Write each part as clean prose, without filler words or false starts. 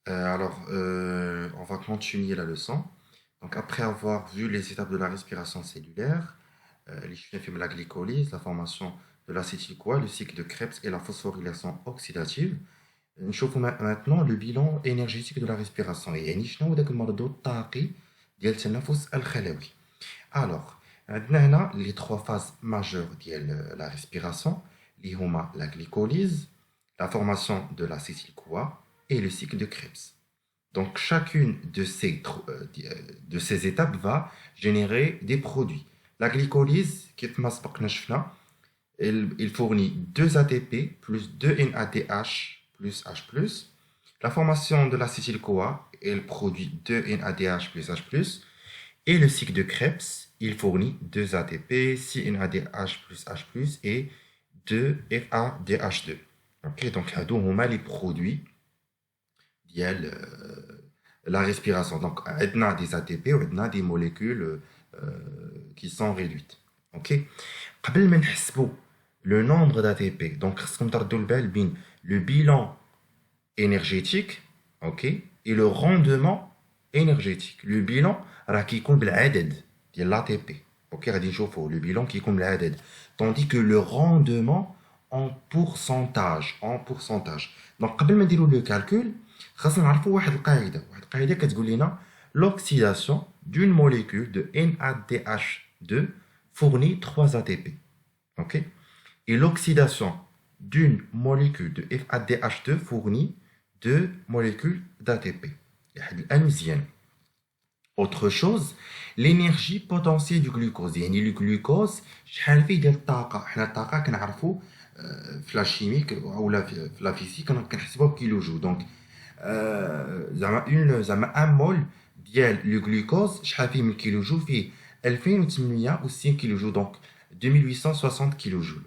On va continuer la leçon. Donc, après avoir vu les étapes de la respiration cellulaire, les films la glycolyse, la formation de l'acétyl-CoA, le cycle de Krebs et la phosphorylation oxydative, نشوفوا maintenant le bilan énergétique de la respiration. يعني شنو هو داك المردود الطاقي ديال التنفس الخلوي. Alors, عندنا هنا les trois phases majeures ديال la respiration اللي هما la glycolyse, la formation de l'acétyl-CoA et le cycle de Krebs. Donc, chacune de ces étapes va générer des produits. La glycolyse, il fournit 2 ATP plus 2 NADH plus H+. La formation de l'acétyl-CoA, elle produit 2 NADH plus H+. Et le cycle de Krebs, il fournit 2 ATP, 6 NADH plus H+, et 2 FADH2. Ok, donc, هادو les produits ديال la respiration. Donc, on a des ATP ou on a des molécules qui sont réduites. OK? قبل ما نحسبوا le nombre d'ATP, donc خصكم تردوا البال بين le bilan énergétique, OK, et le rendement énergétique. Le bilan راه كيكون بالعدد ديال l'ATP. OK, غادي نشوفوا le bilan كيكون بالعدد. Tandis que le rendement en pourcentage. Donc قبل ما نديروا le calcul, خاصنا نعرفوا واحد القاعده كتقول لنا l'oxydation d'une molécule de NADH2 fournit 3 ATP. OK? Et l'oxydation d'une molécule de FADH2 fournit 2 molécules d'ATP. Autre chose, l'énergie potentielle du glucose. يعني le glucose شحال فيه ديال الطاقه. حنا الطاقه كنعرفوا في لا شيميك اولا في لا فيزيك كنحسبوها بكيلو جو. دونك زعما ان مول ديال لو غلوكوز شحال فيه من كيلو جول؟ فيه 2860 كيلو جول. دونك 2860 كيلو جول.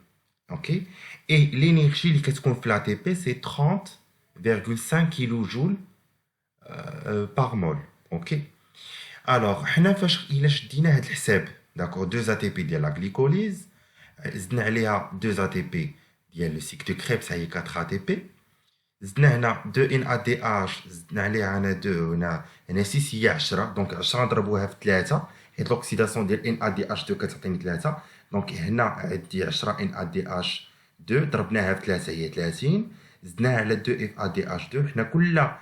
اوكي. اي لينيرجي اللي كتكون في لا تي بي سي 30,5 كيلو جول بار مول. اوكي. الوغ حنا فاش الا شدينا هاد الحساب، داكور، 2 اي تي بي ديال لا غليكوليز، زدنا عليها 2 اي تي بي ديال لو سيك دو كريبس، هي 4 اي تي بي، زدنا هنا 2 ان ا دي اش، زدنا عليها هنا 2، هنا 6 هي 10. دونك 10 نضربوها في 3 حيت لوكسيداسيون ديال ان ا دي اش 2 كتعطيني 3. دونك هنا عندي 10 ان ا دي اش 2 ضربناها في 3 هي 30، زدناها على 2 اف ا دي اش 2. حنا كل اف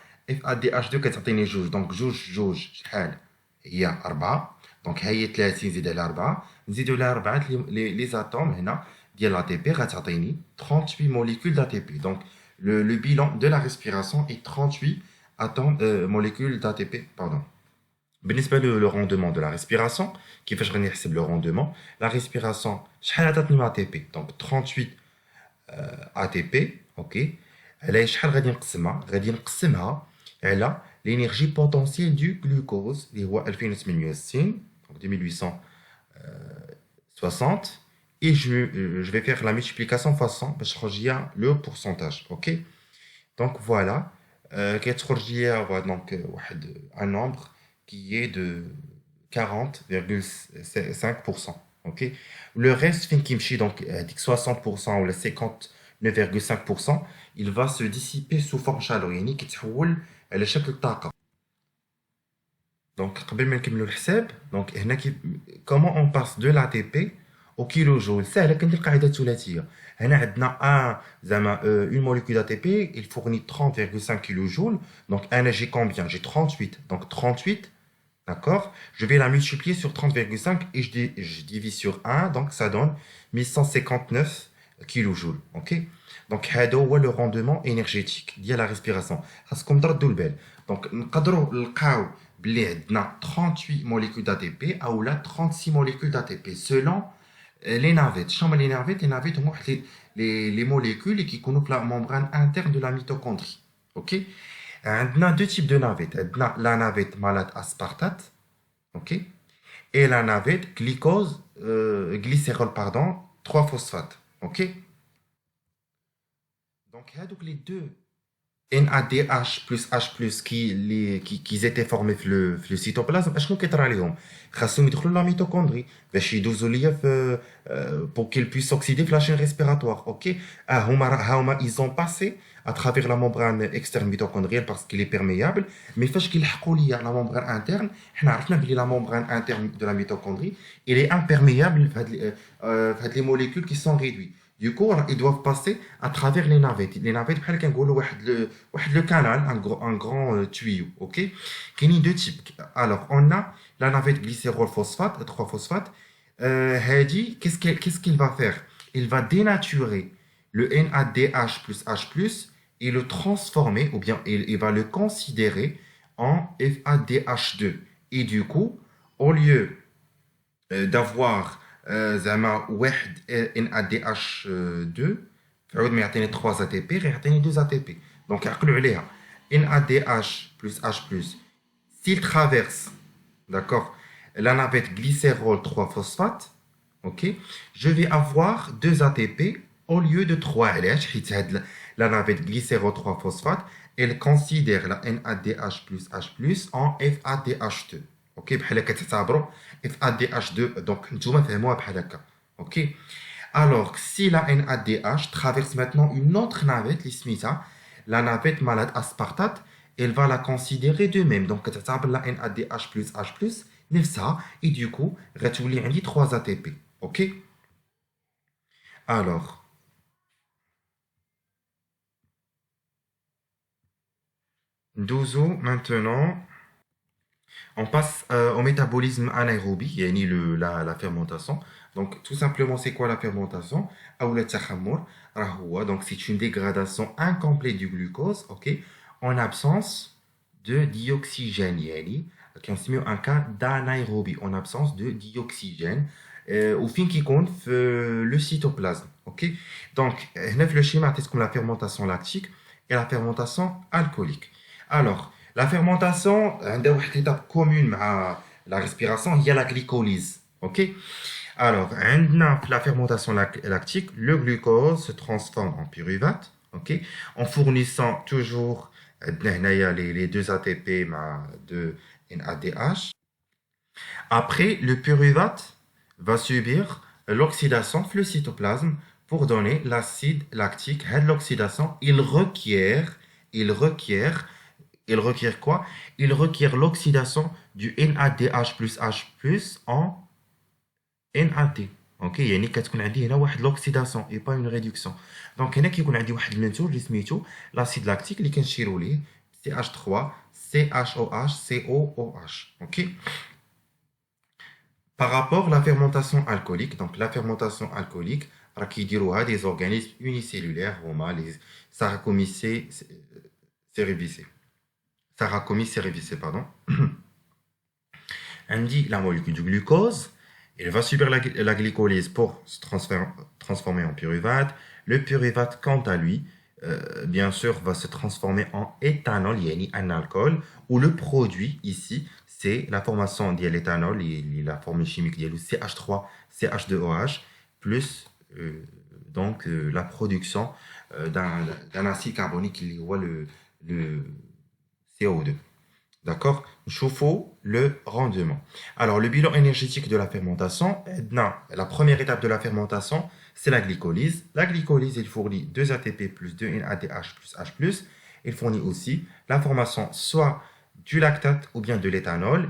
ا دي اش 2 كتعطيني جوج. دونك جوج شحال هي 4. دونك ها هي 30 زيد على 4، نزيدو على 4 لي زاتوم هنا ديال لا تي بي غتعطيني 38 molécules d'ATP. Donc le bilan de la respiration est 38 molécules d'ATP. Pardon. بالنسبة le rendement de la respiration, كيفاش غادي نحسب le rendement؟ La respiration شحال عطاتني ATP؟ Donc 38 ATP. OK. على شحال غادي نقسمها؟ غادي نقسمها على l'énergie potentielle du glucose اللي هو 2860، donc 2860. Et je vais faire la multiplication fois 100 باش تخرج ليا le pourcentage. OK. Donc voilà, كتخرج ليا donc واحد un nombre qui est de 40,5%. OK. Le reste فين كيمشي donc هذيك 60% ولا 59,5%, il va se dissiper sous forme chaleur، يعني كيتحول على شكل طاقة. دونك قبل ما نكملوا الحساب، دونك هنا comment on passe de l'ATP au kilojoule؟ سهله، كندير القاعده الثلاثيه. هنا عندنا زعما une molécule d'ATP il fournit 30,5 kilojoules. Donc انا j'ai combien? J'ai 38. Donc 38, d'accord, je vais la multiplier sur 30,5 et je divise sur 1, donc ça donne 1159 kilojoules. OK. Donc هذا هو le rendement énergétique ديال la respiration. خاصكم تردوا البال. Donc نقدروا نلقاو بلي عندنا 38 molécules d'ATP ou là 36 molécules d'ATP selon les navettes. شنو les navettes؟ Les navettes هما les molécules qui كيكونوا في la membrane interne de la mitochondrie. OK. عندنا deux types de navettes. عندنا la navette malate aspartate, OK, et la navette glycérol, pardon, 3 phosphate. OK. Donc هادوك les deux NADH plus H+, qui étaient formés في le cytoplasme, اشنو كيطرى لهم؟ خاصهم يدخلوا لا ميتوكوندري باش يدوزوا ليا في pour qu'ils puissent s'oxyder في la chaîne respiratoire. OK. هما ils ont passé à travers la membrane externe mitochondrienne parce qu'il est perméable, mais فاش كيلحقوا ليا la membrane interne, حنا عرفنا بلي la membrane interne de la mitochondrie, il est imperméable في هاد les molécules qui sont réduites. Du coup, ils doivent passer à travers les navettes. Les navettes, بحال كنقولوا واحد le canal, un grand tuyau, OK. Il y a deux types. Alors, on a la navette glycérol phosphate, 3-phosphate. Qu'est-ce qu'il va faire? Il va dénaturer le NADH plus H+, et le transformer, ou bien il va le considérer en FADH2. Et du coup, au lieu d'avoir زعما واحد NADH2 فعود ما يعطيني 3 ATP غير يعطيني 2 ATP. Donc عقلوا عليها NADH plus H+, s'il traverse, d'accord, la navette glycérol 3-phosphate, ok, je vais avoir 2 ATP au lieu de 3. علاش حيت هاد la navette glycérol 3-phosphate elle considère la NADH plus H+ en FADH2. OK, بحال هكا تعتبروا FADH2. donc نتوما فهموها بحال هكا. OK. Alors si la NADH traverse maintenant une autre navette l'ismita, la navette malade aspartate, elle va la considérer de même. donc تعتبر la NADH plus H+ نفسها, et du coup غتولي عندي 3 ATP. OK. Alors ندوزو maintenant. On passe au métabolisme anaérobie, yani la fermentation. Donc, tout simplement, c'est quoi la fermentation? أولا التخمر راه هو, donc c'est une dégradation incomplète du glucose, ok, en absence de dioxygène, يعني كنسميو un cas d'anaérobie, en absence de dioxygène, وفين كيكون في le cytoplasme, ok. Donc, هنا في le schéma عطيتكم la fermentation lactique et la fermentation alcoolique. Alors, la fermentation, عندها واحد étape commune مع la respiration, هي la glycolyse. OK. Alors, عندنا في la fermentation lactique, le glucose se transforme en pyruvate, OK, en fournissant toujours les 2 ATP مع 2 NADH. Après, le pyruvate va subir l'oxydation dans le cytoplasme pour donner l'acide lactique. L'oxydation, il requiert quoi? Il requiert l'oxydation du NADH plus H+ en NAD. OK, يعني كتكون عندي هنا واحد l'oxydation et pas une réduction. Donc هنا كيكون عندي واحد المنتوج اللي سميتو l'acide lactique اللي كنشيرو ليه CH3 CHOH COOH. OK. Par rapport à la fermentation alcoolique, donc la fermentation alcoolique, راه كيديروها des organismes unicellulaires, هما les Saccharomyces cerevisiae. Saccharomyces cerevisiae, pardon. On dit la molécule du glucose, elle va subir la glycolyse pour se transformer en pyruvate. Le pyruvate, quant à lui, bien sûr, va se transformer en éthanol, yani un alcool, où le produit ici, c'est la formation de l'éthanol, la formule chimique de CH3, CH2OH, plus donc la production d'un acide carbonique qui est le CO2. D'accord? Chauffe-eau, le rendement. Alors, le bilan énergétique de la fermentation, la première étape de la fermentation, c'est la glycolyse. La glycolyse, il fournit 2 ATP plus 2 NADH plus H+. Il fournit aussi la formation soit du lactate ou bien de l'éthanol.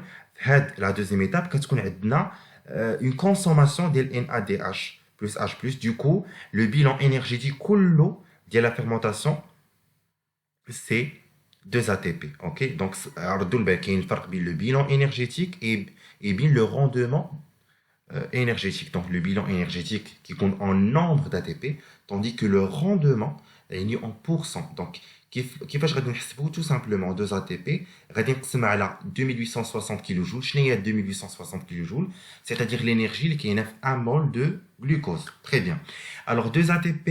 La deuxième étape, une consommation de NADH plus H+. Du coup, le bilan énergétique de la fermentation, c'est 2 ATP. OK. Donc, il y a une différence entre le bilan énergétique et bien le rendement énergétique. Donc, le bilan énergétique qui compte en nombre d'ATP, tandis que le rendement est en pourcent. Donc, كيفاش غادي نحسبوا tout simplement 2 ATP غادي نقسم على 2860 kJ. شنو هي 2860 kJ? C'est-à-dire l'énergie اللي كاينه في 1 mol de glucose. Très bien. Alors 2 ATP,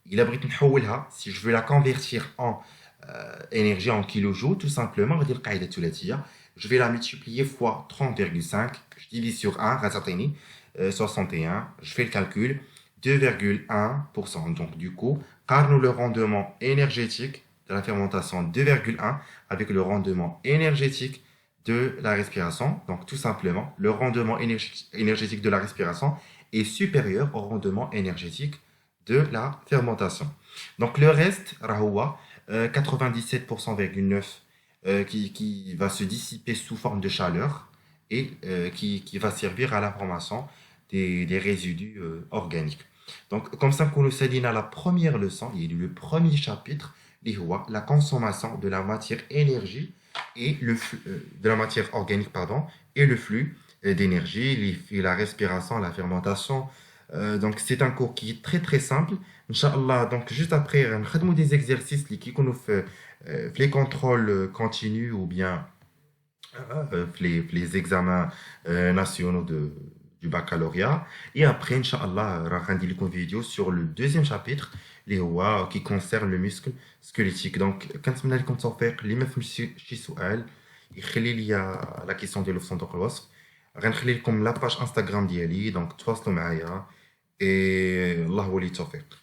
il a بغيت نحولها, si je veux la convertir en énergie en kilojoules, tout simplement, on va dire القاعدة الثلاثية, je vais la multiplier fois 30,5, je divise sur 1, 61, je fais le calcul, 2,1%. Donc du coup, car nous le rendement énergétique de la fermentation 2,1 avec le rendement énergétique de la respiration. Donc, tout simplement, le rendement énergétique de la respiration est supérieur au rendement énergétique de la fermentation. Donc, le reste, Rahoua, 97,9% qui va se dissiper sous forme de chaleur et qui va servir à la formation des résidus organiques. Donc, comme ça, qu'on nous s'est dit dans la première leçon, il y a eu le premier chapitre, la consommation de la matière énergie et de la matière organique, pardon, et le flux d'énergie, la respiration, la fermentation. Donc, c'est un cours qui est très très simple. Inch'Allah, donc juste après, on va des exercices qui nous fait les contrôles continus ou bien les examens nationaux du baccalauréat. Et après, Inch'Allah, on va une vidéo sur le deuxième chapitre qui concerne le muscle squelettique. Donc, quand on a fait les mêmes سؤال يخلي لي la question ديالو في صندوق الوصف. غنخلي لكم la page Instagram ديالي، donc تواصلوا معايا. Et الله ولي التوفيق.